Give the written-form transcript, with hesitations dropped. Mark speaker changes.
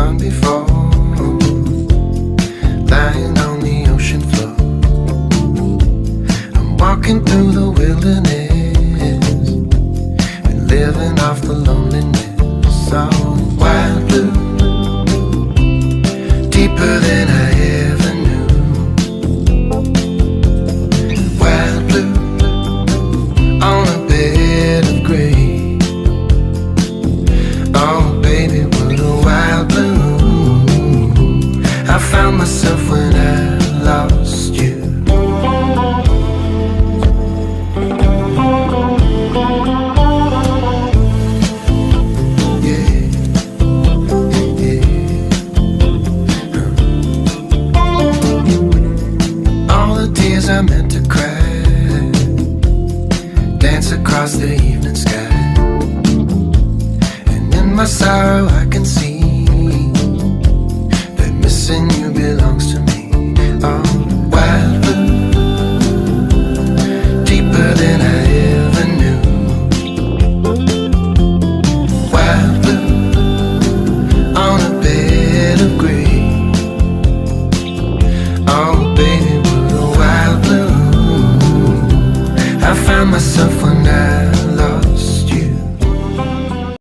Speaker 1: sun before, lying on the ocean floor. I'm walking through the wilderness and living off the loneliness. So wild blue, deeper than I ever knew. Wild blue on a bed of gray. Oh baby, what a wild blue I found myself when I lost you. I meant to cry, dance across the evening sky, and in my sorrow I can see that missing